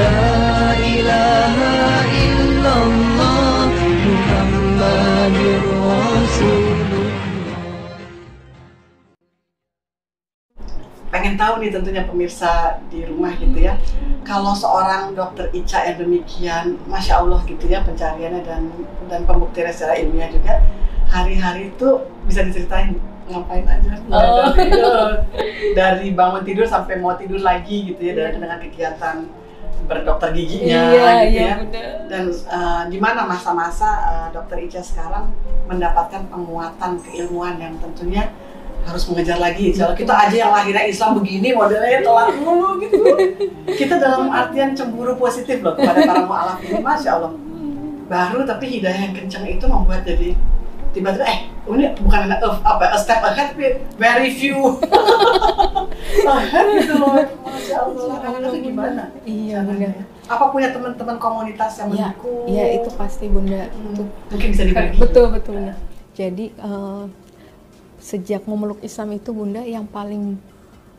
La ilaha illallah Muhammadur Rasulullah. Pengen tahu nih tentunya pemirsa di rumah gitu ya, kalau seorang dokter Ica yang demikian, Masya Allah gitu ya pencariannya dan pembuktiannya secara ilmiah juga, hari-hari itu bisa diceritain ngapain aja? Dari bangun tidur sampai mau tidur lagi gitu ya, dengan kegiatan berdokter giginya gitu ya. Dan di mana masa-masa dokter Ica sekarang mendapatkan penguatan keilmuan yang tentunya harus mengejar lagi. Kalau kita aja yang lahirnya Islam begini modelnya telat mulu gitu. Kita dalam artian cemburu positif loh kepada para mu'alaf ini, Masya Allah. Baru tapi hidayah yang kencang itu membuat jadi tiba-tiba ini bukan a step ahead, tapi very few ahead gitu loh. Masya Allah. Itu gimana? Iya Bunda. Apa punya teman-teman komunitas yang mendukung? Iya itu pasti Bunda. Mungkin bisa dibagi. Betul Bunda. Jadi sejak memeluk Islam itu Bunda, yang paling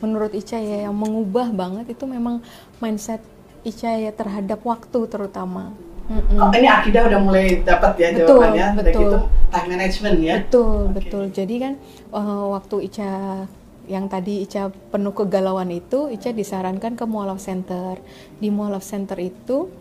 menurut Ica ya yang mengubah banget itu memang mindset Ica ya terhadap waktu terutama. Ini akidah udah mulai dapat ya jawabannya. Betul. Itu time management ya. Betul. Jadi kan waktu Ica yang tadi Ica penuh kegalauan itu, Ica disarankan ke Mu'alaf Center. Di Mu'alaf Center itu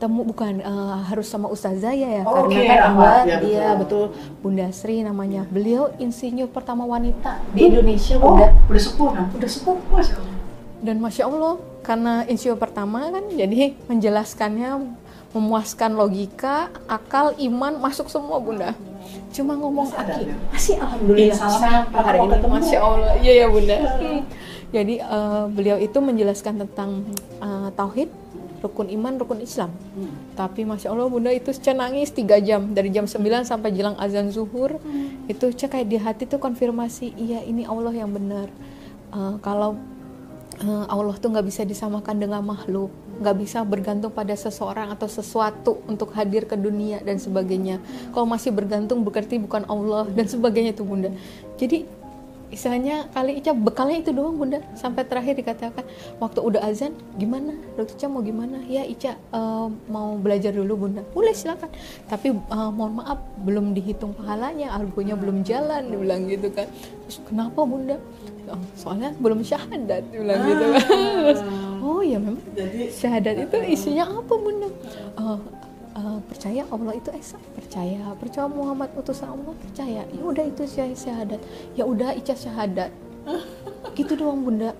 bukan harus sama Ustazah ya, karena kan dia betul Bunda Sri namanya. Beliau insinyur pertama wanita di Indonesia Bunda. Udah sepuh, Masya Allah. Dan Masya Allah, karena insinyur pertama kan, jadi menjelaskannya memuaskan logika, akal, iman, masuk semua Bunda. Cuma ngomong masih alhamdulillah sampai hari ini Masya Allah. Iya ya Bunda. Jadi beliau itu menjelaskan tentang tauhid, rukun iman, rukun Islam. Tapi Masya Allah Bunda, itu Ica nangis 3 jam. Dari jam 9 sampai jelang azan zuhur. Itu Ica kayak di hati tuh konfirmasi, iya ini Allah yang benar. Kalau Allah tuh gak bisa disamakan dengan makhluk, gak bisa bergantung pada seseorang atau sesuatu untuk hadir ke dunia dan sebagainya. Kalau masih bergantung berarti bukan Allah dan sebagainya tuh Bunda. Jadi istilahnya kali Ica bekalnya itu doang Bunda, sampai terakhir dikatakan waktu udah azan, gimana Dokter Ica mau gimana? Ya Ica mau belajar dulu Bunda. Boleh silakan, tapi mohon maaf belum dihitung pahalanya, argonya belum jalan, dibilang gitu kan. Terus kenapa Bunda? Soalnya belum syahadat, dibilang gitu kan. Terus, oh ya memang syahadat itu isinya apa Bunda? Percaya Allah itu esa, percaya Muhammad utusan Allah, percaya. Ya udah itu syahadat. Ya udah Ica syahadat. Gitu doang Bunda.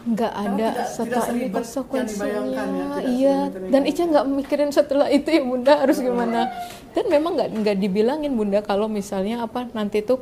Nggak ada setelah ini konsekuensinya. Iya. Dan Ica nggak mikirin setelah itu ya Bunda harus gimana. Dan memang nggak dibilangin Bunda kalau misalnya nanti tuh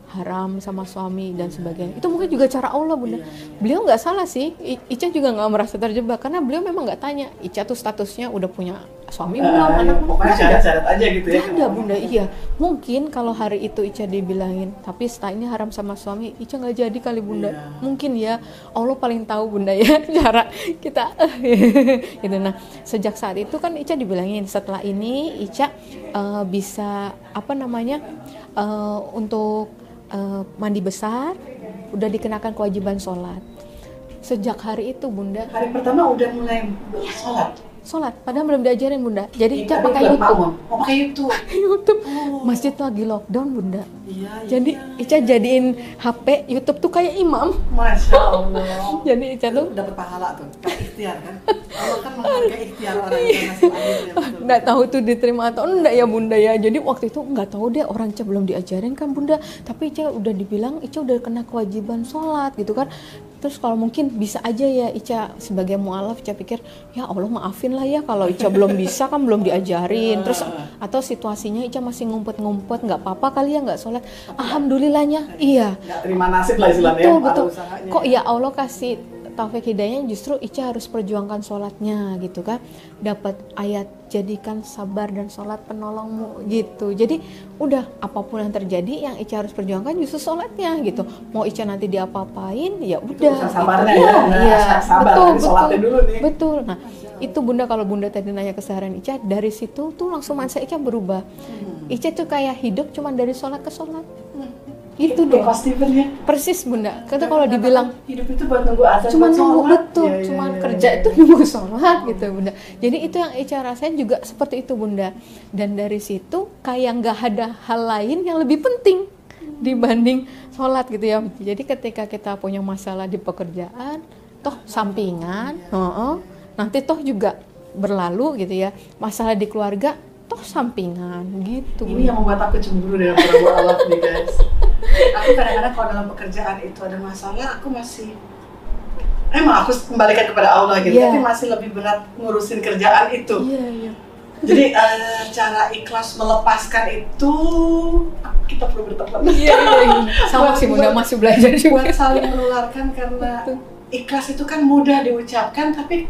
haram sama suami dan sebagainya. Itu mungkin juga cara Allah Bunda. Beliau nggak salah sih. Ica juga nggak merasa terjebak karena beliau memang nggak tanya. Ica tuh statusnya udah punya suami belum, anak belum. Pokoknya syarat-syarat aja gitu ya. Ada Bunda, iya. Mungkin kalau hari itu Ica dibilangin, tapi setelah ini haram sama suami, Ica nggak jadi kali Bunda. Mungkin ya. Allah paling tahu Bunda ya cara kita. Gitu. Nah, sejak saat itu kan Ica dibilangin setelah ini Ica bisa untuk mandi besar, udah dikenakan kewajiban sholat. Sejak hari itu Bunda, hari pertama udah mulai sholat, padahal belum diajarin Bunda. Jadi Ica pakai YouTube. Masjid tuh lagi lockdown Bunda. Jadi Ica jadiin HP YouTube tuh kayak imam. Masya Allah. Jadi Ica tuh dapat pahala tuh, kayak ikhtiar kan. Allah kan menghargai ikhtiar orang yang ngasih ilmu. Nggak tahu tuh diterima atau enggak ya Bunda ya. Jadi waktu itu nggak tahu deh, orang Ica belum diajarin kan Bunda. Tapi Ica udah dibilang Ica udah kena kewajiban sholat gitu kan. Terus kalau mungkin bisa aja ya Ica sebagai mu'alaf, Ica pikir ya Allah maafin lah ya kalau Ica belum bisa kan belum diajarin. Terus atau situasinya Ica masih ngumpet-ngumpet, nggak apa-apa kali ya nggak sholat. Alhamdulillahnya iya. Nggak terima nasib lah istilahnya. Betul. Kok ya Allah kasih taufik hidayahnya justru Ica harus perjuangkan sholatnya gitu kan. Dapat ayat jadikan sabar dan sholat penolongmu gitu. Jadi udah apapun yang terjadi yang Ica harus perjuangkan justru sholatnya gitu. Mau Ica nanti diapa-apain ya udah. Sabarnya ya. Betul. Nah itu Bunda, kalau Bunda tadi nanya keseharian Ica, dari situ tuh langsung mindset Ica berubah. Ica tuh kayak hidup cuman dari sholat ke sholat. Itu deh. Persis Bunda. Karena kalau dibilang hidup itu buat nunggu azan, cuman nunggu betul, cuman kerja Ica itu nunggu sholat gitu bunda. Jadi itu yang Ica rasain juga seperti itu bunda. Dan dari situ kayak nggak ada hal lain yang lebih penting dibanding sholat gitu ya. Jadi ketika kita punya masalah di pekerjaan, toh sampingan, nanti toh juga berlalu gitu ya. Masalah di keluarga, toh sampingan gitu. Ini yang membuat aku cemburu dengan Prabu Allah nih guys. Aku kadang-kadang kalau dalam pekerjaan itu ada masalah, aku masih emang aku kembalikan kepada Allah gitu, tapi masih lebih berat ngurusin kerjaan itu. Jadi cara ikhlas melepaskan itu kita perlu berteman. Sama sih bunda, masih belajar juga. Buat saling menularkan karena ikhlas itu kan mudah diucapkan, tapi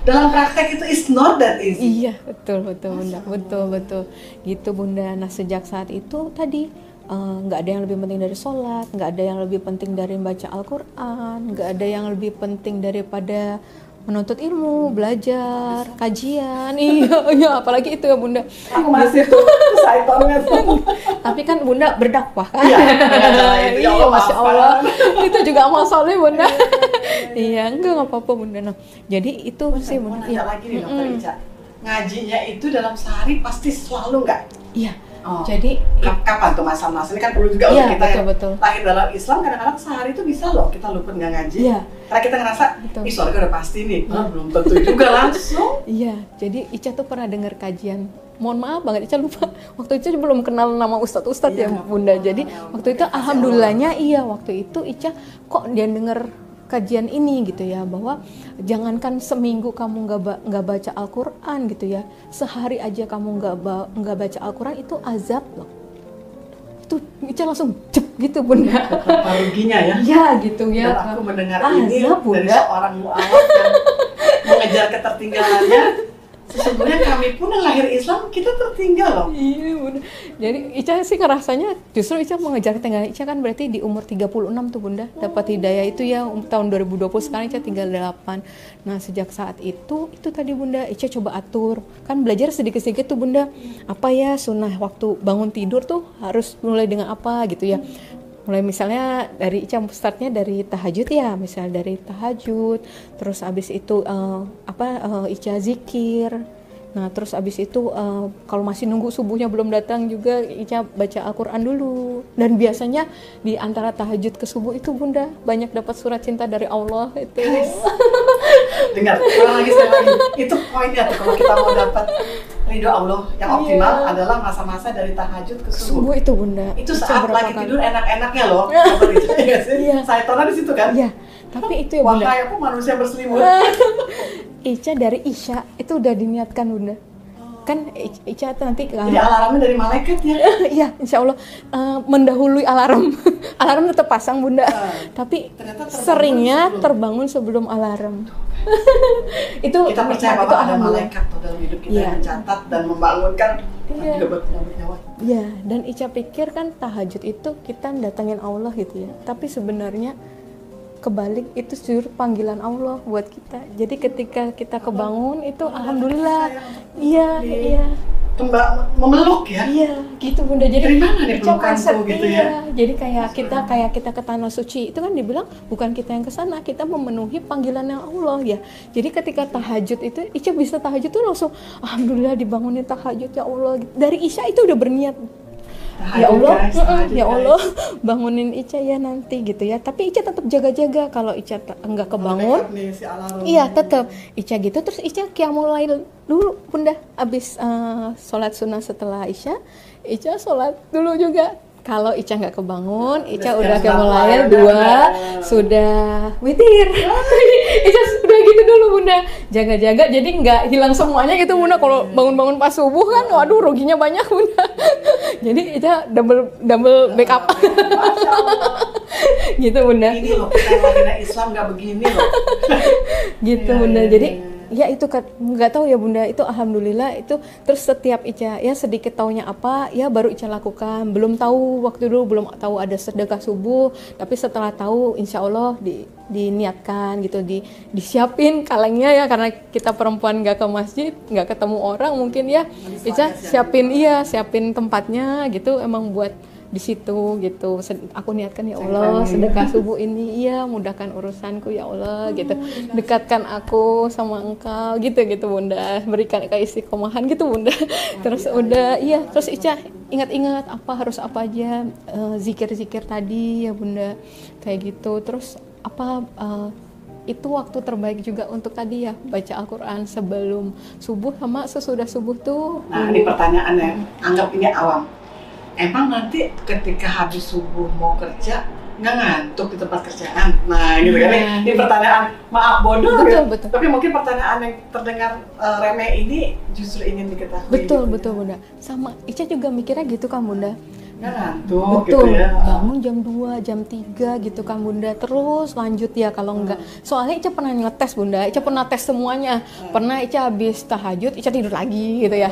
dalam praktek itu is not that easy. Iya, betul bunda, betul gitu bunda. Nah sejak saat itu tadi nggak ada yang lebih penting dari sholat, nggak ada yang lebih penting dari baca Al-Quran, nggak ada yang lebih penting daripada menuntut ilmu, belajar, kajian. Iya, apalagi itu ya bunda. Aku masih tuh syaitannya tuh. Tapi kan bunda berdakwah kan? Iya, masya Allah. Itu juga amal soleh bunda. Iya, nggak apa-apa bunda. Nah, jadi itu sih bunda. Mau nanya lagi nih dokter Ica, ngajinya itu dalam sehari pasti selalu nggak? Iya. Jadi kapan tuh masa-masa ini kan perlu juga untuk kita betul. Lahir dalam Islam kadang-kadang sehari itu bisa loh kita luput nggak ngaji. Karena kita ngerasa ih surga udah pasti nih, belum tentu juga langsung. Iya, jadi Ica tuh pernah dengar kajian. Mohon maaf banget Ica lupa. Waktu itu belum kenal nama ustadz ya bunda. Jadi waktu itu alhamdulillahnya waktu itu Ica kok dia denger kajian ini gitu ya, bahwa jangankan seminggu kamu nggak baca Al-Quran gitu ya, sehari aja kamu nggak baca Al-Quran itu azab loh. Itu Ica langsung cep gitu bunda. Betapa ruginya ya. Ya gitu ya. Dan aku mendengar ini dari seorang mu'alaf yang mengejar ketertinggalannya. Sesungguhnya kami pun yang lahir Islam, kita tertinggal loh. Iya bunda. Jadi Ica sih ngerasanya justru Ica mengejar ketinggalan. Ica kan berarti di umur 36 tuh bunda dapat hidayah itu ya, tahun 2020, sekarang Ica tinggal 8. Nah sejak saat itu tadi bunda Ica coba atur, kan belajar sedikit-sedikit tuh bunda, apa ya sunnah waktu bangun tidur tuh harus mulai dengan apa gitu ya. Mulai misalnya dari Ica startnya dari tahajud ya, misalnya dari tahajud, terus abis itu Ica zikir. Nah terus abis itu kalau masih nunggu subuhnya belum datang juga Ica baca Al-Quran dulu. Dan biasanya di antara tahajud ke subuh itu bunda banyak dapat surat cinta dari Allah itu. Dengar, ulang lagi sekali lagi. Itu poinnya tuh kalau kita mau dapat ridho Allah yang optimal adalah masa-masa dari tahajud ke subuh. Itu bunda. Itu saat lagi tidur enak-enaknya loh. Saya tahu di situ kan. Iya. Tapi itu ya bunda. Wahai aku manusia berselimut. Ica dari Isya itu udah diniatkan bunda. Kan Ica nanti jadi alarmnya dari malaikat ya? Iya, insya Allah mendahului alarm. Alarm tetap pasang bunda, tapi seringnya terbangun sebelum alarm. Itu kita percaya bahwa ada malaikat dalam hidup kita yang mencatat dan membangunkan juga buat nyawa. Iya, dan Ica pikir kan tahajud itu kita datangin Allah gitu ya, tapi sebenarnya kebalik itu justru panggilan Allah buat kita. Jadi ketika kita kebangun itu alhamdulillah. Iya. Memeluk ya. Iya, gitu bunda. Jadi dari mana nih pelukanku gitu ya. Jadi kayak kita ke tanah suci itu kan dibilang bukan kita yang ke sana, kita memenuhi panggilan yang Allah ya. Jadi ketika tahajud itu Ica bisa tahajud tuh langsung alhamdulillah dibangunin tahajud ya Allah. Dari Isya itu udah berniat. Ya Allah, ya Allah, bangunin Ica ya nanti gitu ya. Tapi Ica tetap jaga-jaga kalau Ica enggak kebangun. Iya tetap Ica gitu. Terus Ica qiyamul lail dulu bunda. Abis sholat sunnah setelah Ica sholat dulu juga. Kalau Ica nggak kebangun, Ica udah qiyamul lail 2, sudah witir. Ica udah gitu dulu bunda, jaga-jaga jadi nggak hilang semuanya gitu bunda. Kalau bangun-bangun pas subuh kan, waduh ruginya banyak bunda. Jadi Ica double backup. Masya Allah. Gitu bunda. Ini loh kita yang Islam nggak begini loh. Gitu bunda. Jadi ya itu nggak tahu ya bunda, itu alhamdulillah itu. Terus setiap Ica ya sedikit taunya apa ya baru Ica lakukan. Belum tahu waktu dulu, belum tahu ada sedekah subuh, tapi setelah tahu insya Allah diniatkan gitu, disiapin kalengnya ya, karena kita perempuan nggak ke masjid, nggak ketemu orang mungkin ya. Ica siapin tempatnya gitu emang buat di situ gitu. Aku niatkan ya Allah sedekah subuh ini iya mudahkan urusanku ya Allah gitu. Dekatkan aku sama Engkau gitu Bunda. Berikan keistiqomahan gitu Bunda. Terus udah iya terus Ica ingat-ingat harus apa aja zikir-zikir tadi ya Bunda. Kayak gitu. Terus itu waktu terbaik juga untuk tadi ya baca Al-Quran sebelum subuh sama sesudah subuh tuh. Nah ini pertanyaannya, anggap ini awam. Emang nanti ketika habis subuh mau kerja nggak ngantuk di tempat kerjaan? Nah gitu kan, ini pertanyaan maaf bodoh betul. Tapi mungkin pertanyaan yang terdengar remeh ini justru ingin diketahui. Betul Bunda. Sama Ica juga mikirnya gitu kan Bunda. Nggak ngantuk betul gitu ya. Bangun jam 2, jam 3 gitu kan Bunda, terus lanjut ya kalau enggak. Soalnya Ica pernah ngetes Bunda, Ica pernah tes semuanya. Pernah Ica habis tahajud, Ica tidur lagi gitu ya.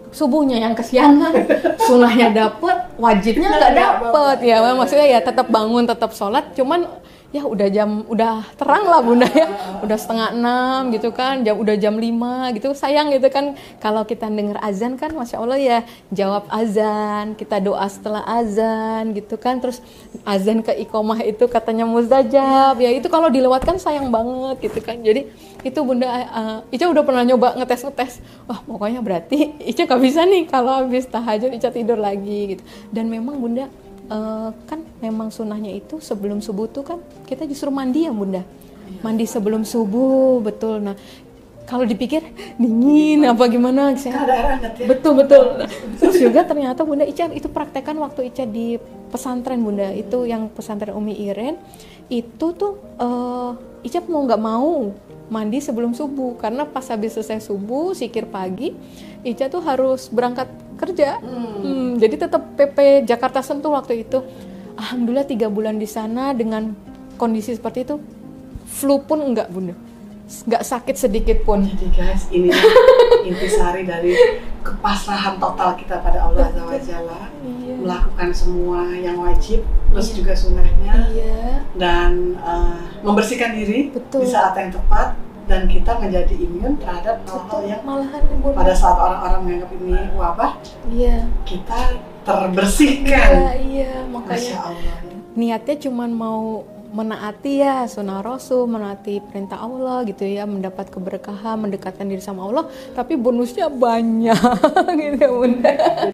Subuhnya yang kesiangan, sunahnya dapet, wajibnya nggak dapet ya. Maksudnya ya tetap bangun, tetap sholat, cuman ya udah terang lah Bunda ya, udah 5:30 gitu kan, udah jam 5 gitu, sayang gitu kan kalau kita dengar azan kan Masya Allah ya, jawab azan, kita doa setelah azan gitu kan, terus azan ke iqomah itu katanya mustajab ya, itu kalau dilewatkan sayang banget gitu kan. Jadi itu Bunda, Ica udah pernah nyoba ngetes, wah pokoknya berarti Ica gak bisa nih kalau habis tahajud Ica tidur lagi gitu. Dan memang Bunda kan memang sunahnya itu sebelum subuh tuh kan kita justru mandi ya Bunda, mandi sebelum subuh, betul. Nah kalau dipikir dingin apa gimana saya betul. Terus juga ternyata Bunda Ica itu praktekan waktu Ica di pesantren Bunda, itu yang pesantren Umi Iren itu tuh Ica mau nggak mau mandi sebelum subuh karena pas habis selesai subuh zikir pagi Ica tuh harus berangkat kerja. Jadi tetap PP Jakarta Sentul waktu itu. Alhamdulillah 3 bulan di sana dengan kondisi seperti itu, flu pun enggak Bunda, enggak sakit sedikit pun. Jadi guys, ini intisari dari kepasrahan total kita pada Allah Azza wa Jalla. Melakukan semua yang wajib plus juga sunnahnya, dan membersihkan diri di saat yang tepat, dan kita menjadi imun terhadap hal-hal yang pada saat orang-orang menganggap ini wabah, kita terbersihkan. Makanya Masya Allah. Niatnya cuman mau menaati ya sunnah Rasul, menaati perintah Allah gitu ya, mendapat keberkahan, mendekatkan diri sama Allah, tapi bonusnya banyak gitu ya Bunda.